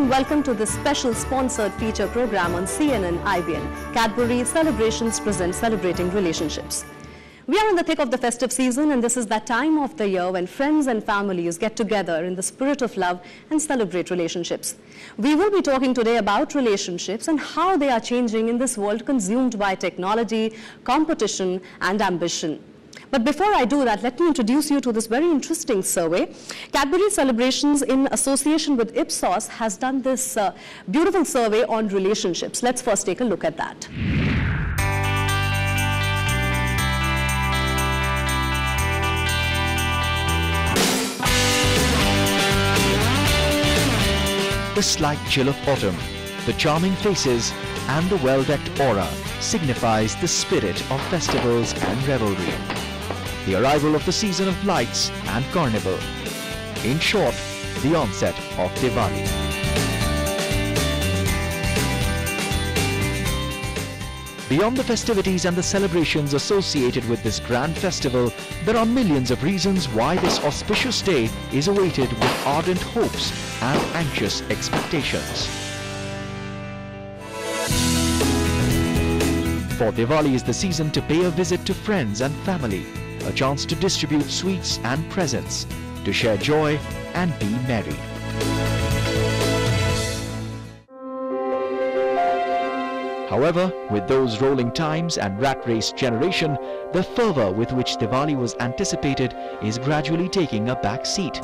warm welcome to this special sponsored feature program on CNN IBN. Cadbury Celebrations presents Celebrating Relationships. We are in the thick of the festive season, and this is that time of the year when friends and families get together in the spirit of love and celebrate relationships. We will be talking today about relationships and how they are changing in this world consumed by technology, competition, and ambition. But before I do that, let me introduce you to this very interesting survey. Cadbury Celebrations, in association with Ipsos, has done this beautiful survey on relationships. Let's first take a look at that. The slight chill of autumn, the charming faces, and the well-decked aura signifies the spirit of festivals and revelry. The arrival of the season of lights and carnival. In short, the onset of Diwali. Beyond the festivities and the celebrations associated with this grand festival, there are millions of reasons why this auspicious day is awaited with ardent hopes and anxious expectations. For Diwali is the season to pay a visit to friends and family, a chance to distribute sweets and presents, to share joy and be merry. However, with those rolling times and rat race generation, the fervor with which Diwali was anticipated is gradually taking a back seat.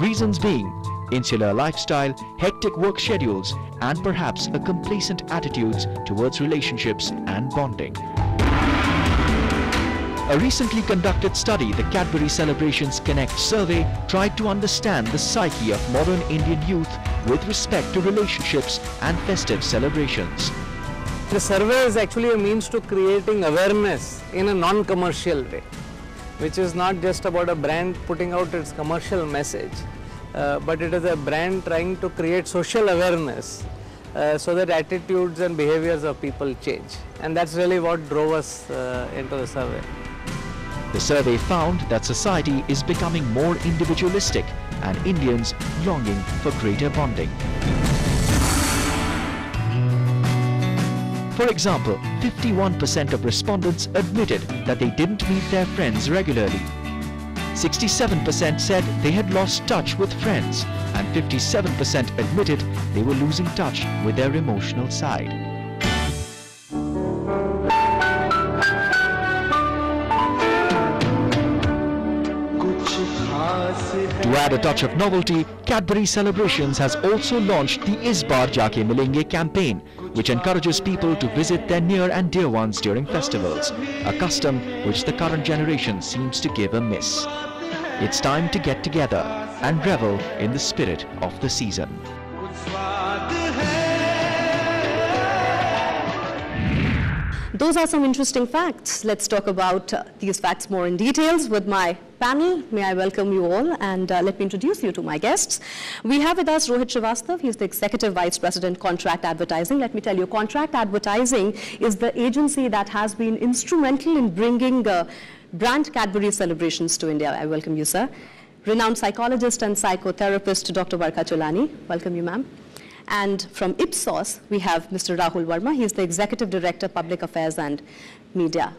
Reasons being insular lifestyle, hectic work schedules, and perhaps a complacent attitudes towards relationships and bonding. A recently conducted study, the Cadbury Celebrations Connect survey, tried to understand the psyche of modern Indian youth with respect to relationships and festive celebrations. The survey is actually a means to creating awareness in a non-commercial way, which is not just about a brand putting out its commercial message, but it is a brand trying to create social awareness so that attitudes and behaviors of people change. And that's really what drove us into the survey. The survey found that society is becoming more individualistic and Indians longing for greater bonding. For example, 51% of respondents admitted that they didn't meet their friends regularly. 67% said they had lost touch with friends, and 57% admitted they were losing touch with their emotional side. To add a touch of novelty, Cadbury Celebrations has also launched the Is Baar Jaake Milenge campaign, which encourages people to visit their near and dear ones during festivals, a custom which the current generation seems to give a miss. It's time to get together and revel in the spirit of the season. Those are some interesting facts. Let's talk about these facts more in details with my panel. May I welcome you all, and let me introduce you to my guests. We have with us Rohit Srivastava. He's the Executive Vice President, Contract Advertising. Let me tell you, Contract Advertising is the agency that has been instrumental in bringing brand Cadbury Celebrations to India. I welcome you, sir. Renowned psychologist and psychotherapist, Dr. Varkha Cholani. Welcome you, ma'am. And from Ipsos, we have Mr. Rahul Verma. He is the Executive Director, Public Affairs and Media.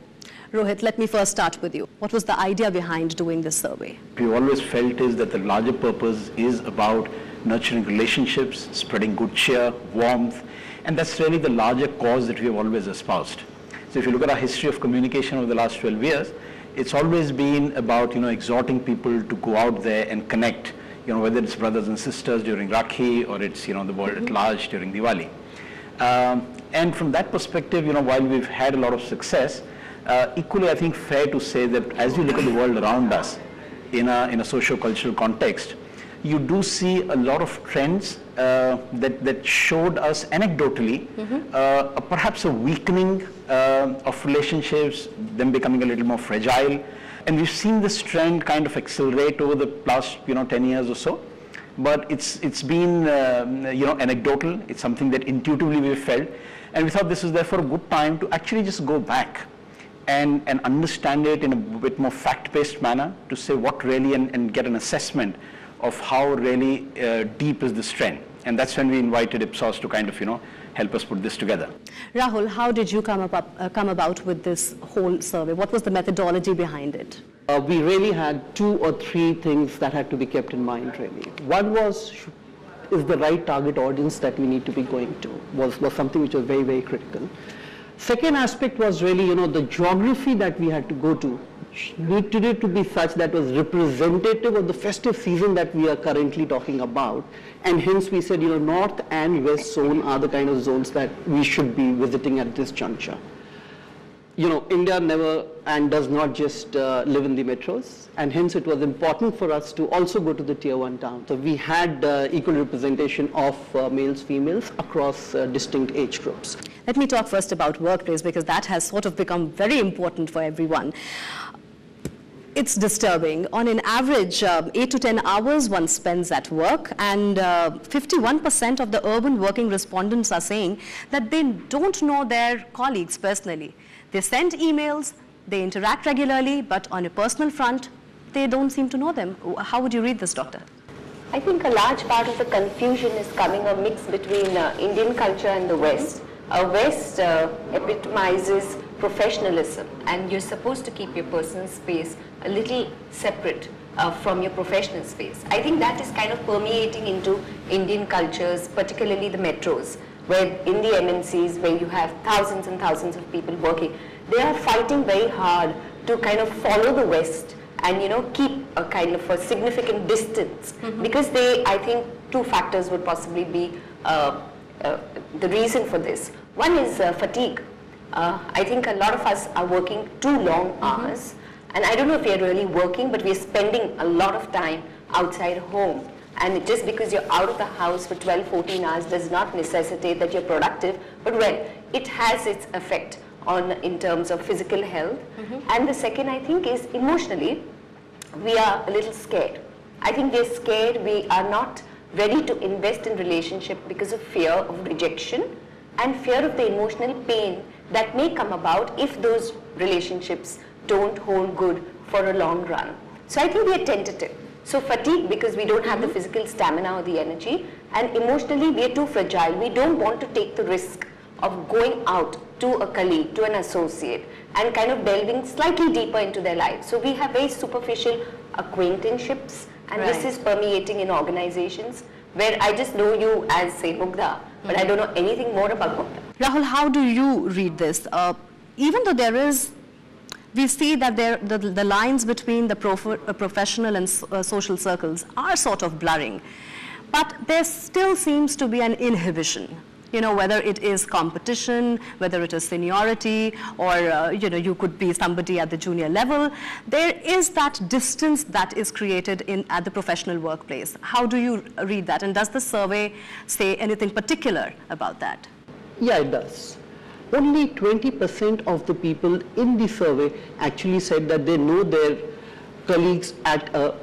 Rohit, let me first start with you. What was the idea behind doing this survey? We've always felt is that the larger purpose is about nurturing relationships, spreading good cheer, warmth, and that's really the larger cause that we have always espoused. So if you look at our history of communication over the last 12 years, it's always been about, exhorting people to go out there and connect, whether it's brothers and sisters during Rakhi or it's, the world at large during Diwali. And from that perspective, while we've had a lot of success, equally, I think fair to say that as we look at the world around us in a socio-cultural context, you do see a lot of trends that showed us anecdotally perhaps a weakening of relationships, them becoming a little more fragile. And we've seen this trend kind of accelerate over the last 10 years or so. But it's been anecdotal. It's something that intuitively we felt, and we thought this was therefore a good time to actually just go back and understand it in a bit more fact-based manner, to say what really and get an assessment of how really deep is this trend. And that's when we invited Ipsos to kind of, help us put this together. Rahul, how did you come about with this whole survey? What was the methodology behind it? We really had 2 or 3 things that had to be kept in mind, really. One was, is the right target audience that we need to be going to, was something which was very, very critical. Second aspect was really, the geography that we had to go to needed it to be such that was representative of the festive season that we are currently talking about, and hence we said, north and west zone are the kind of zones that we should be visiting at this juncture. India never and does not just live in the metros, and hence it was important for us to also go to the tier 1 towns. So we had equal representation of males, females across distinct age groups. Let me talk first about workplace, because that has sort of become very important for everyone. It's disturbing. On an average, 8 to 10 hours one spends at work, and 51% of the urban working respondents are saying that they don't know their colleagues personally. They send emails, they interact regularly, but on a personal front, they don't seem to know them. How would you read this, Doctor? I think a large part of the confusion is coming a mix between Indian culture and the West. West epitomizes professionalism, and you're supposed to keep your personal space a little separate from your professional space. I think that is kind of permeating into Indian cultures, particularly the metros, where in the MNCs, where you have thousands and thousands of people working, they are fighting very hard to kind of follow the West and keep a kind of a significant distance, because I think 2 factors would possibly be the reason for this. One is fatigue. I think a lot of us are working too long hours, and I don't know if we are really working, but we are spending a lot of time outside home. And just because you're out of the house for 12, 14 hours does not necessitate that you're productive, but well, it has its effect in terms of physical health. And the second, I think, is emotionally, we are a little scared. I think we're scared, we are not ready to invest in relationship because of fear of rejection and fear of the emotional pain that may come about if those relationships don't hold good for a long run. So I think we are tentative. So fatigue, because we don't have the physical stamina or the energy, and emotionally we are too fragile. We don't want to take the risk of going out to a colleague, to an associate, and kind of delving slightly deeper into their lives. So we have very superficial acquaintanceships, and this is permeating in organizations where I just know you as, say, Mugdha, but I don't know anything more about Mugdha. Rahul, how do you read this? Even though we see that the lines between the professional and social circles are sort of blurring, but there still seems to be an inhibition. Whether it is competition, whether it is seniority, or you could be somebody at the junior level, there is that distance that is created at the professional workplace. How do you read that? And does the survey say anything particular about that? Yeah, it does. Only 20% of the people in the survey actually said that they know their colleagues at a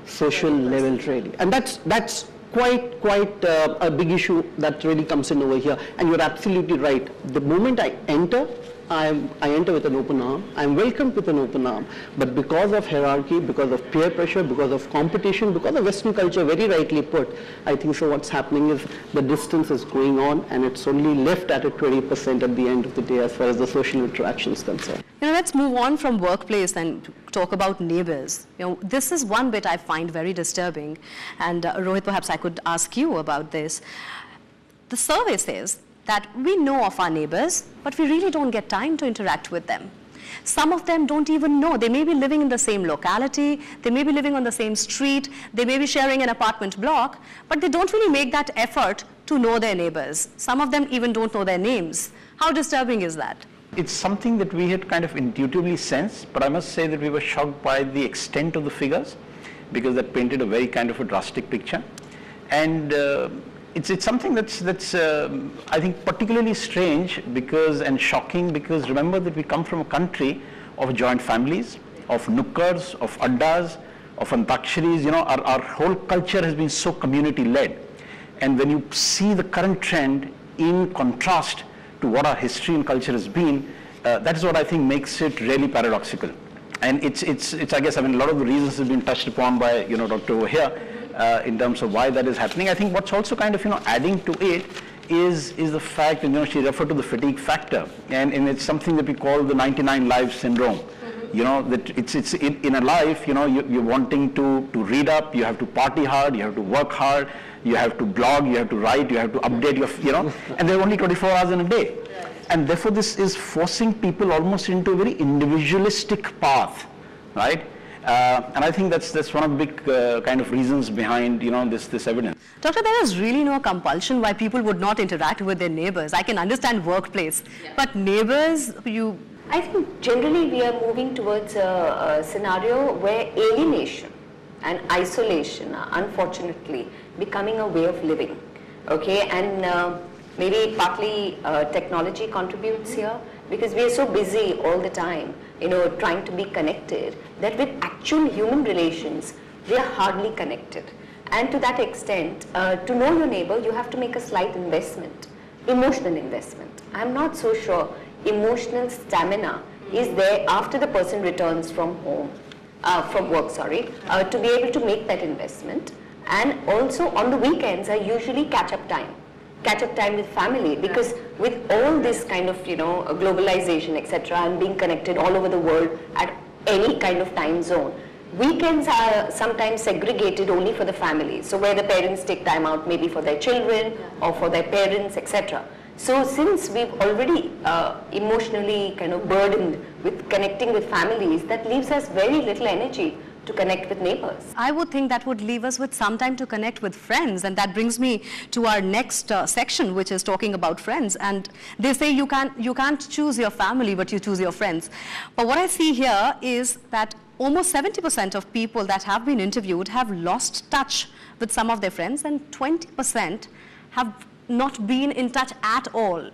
social level, really. And that's quite a big issue that really comes in over here. And you're absolutely right. The moment I enter, I enter with an open arm. I'm welcomed with an open arm. But because of hierarchy, because of peer pressure, because of competition, because of Western culture, very rightly put, I think so what's happening is the distance is going on, and it's only left at a 20% at the end of the day as far as the social interaction is concerned. Let's move on from workplace and talk about neighbors. This is one bit I find very disturbing. And Rohit, perhaps I could ask you about this. The survey says that we know of our neighbors, but we really don't get time to interact with them. Some of them don't even know. They may be living in the same locality, they may be living on the same street, they may be sharing an apartment block, but they don't really make that effort to know their neighbors. Some of them even don't know their names. How disturbing is that? It's something that we had kind of intuitively sensed, but I must say that we were shocked by the extent of the figures, because that painted a very kind of a drastic picture. And it's something that's I think particularly strange and shocking, because remember that we come from a country of joint families, of nukkars, of addas, of antaksharis. Our whole culture has been so community led, and when you see the current trend in contrast to what our history and culture has been, that is what I think makes it really paradoxical. And it's I guess, a lot of the reasons have been touched upon by Dr. over here. in terms of why that is happening. I think what's also kind of, adding to it is the fact, she referred to the fatigue factor, and it's something that we call the 99 lives syndrome. That it's in a life, you're wanting to read up, you have to party hard, you have to work hard, you have to blog, you have to write, you have to update your, and there are only 24 hours in a day. And therefore this is forcing people almost into a very individualistic path, right? And I think that's one of the big kind of reasons behind, this evidence. Doctor, there is really no compulsion why people would not interact with their neighbors. I can understand workplace, but neighbors, I think generally we are moving towards a scenario where alienation and isolation are unfortunately becoming a way of living. Okay, and maybe partly technology contributes here, because we are so busy all the time, trying to be connected, that with actual human relations, we are hardly connected. And to that extent, to know your neighbor, you have to make a slight investment, emotional investment. I'm not so sure emotional stamina is there after the person returns from home, from work, to be able to make that investment. And also on the weekends are usually catch-up time with family, because with all this kind of, globalization, etc., and being connected all over the world at any kind of time zone, weekends are sometimes segregated only for the family. So where the parents take time out maybe for their children or for their parents, etc. So since we've already emotionally kind of burdened with connecting with families, that leaves us very little energy to connect with neighbors. I would think that would leave us with some time to connect with friends, and that brings me to our next section, which is talking about friends. And they say you can't choose your family, but you choose your friends. But what I see here is that almost 70% of people that have been interviewed have lost touch with some of their friends, and 20% have not been in touch at all.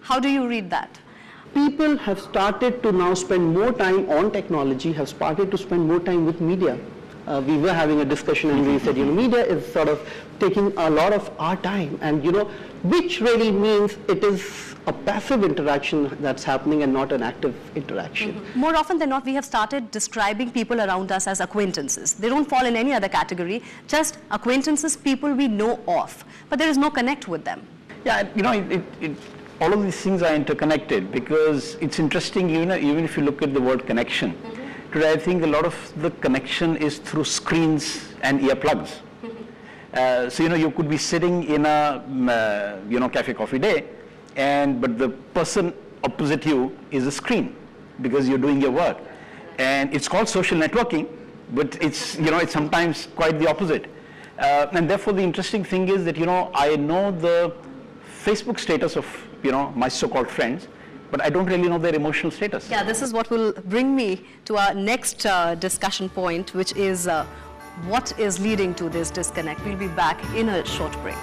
How do you read that? People have started to now spend more time on technology, have started to spend more time with media. We were having a discussion and we said, media is sort of taking a lot of our time, and which really means it is a passive interaction that's happening and not an active interaction. Mm-hmm. More often than not, we have started describing people around us as acquaintances. They don't fall in any other category, just acquaintances, people we know of, but there is no connect with them. Yeah, all of these things are interconnected, because it's interesting, even if you look at the word connection, today I think a lot of the connection is through screens and earplugs. So you could be sitting in a cafe coffee day, but the person opposite you is a screen, because you're doing your work, and it's called social networking, but it's it's sometimes quite the opposite. And therefore the interesting thing is that I know the Facebook status of my so-called friends, but I don't really know their emotional status. Yeah, this is what will bring me to our next discussion point, which is what is leading to this disconnect. We'll be back in a short break.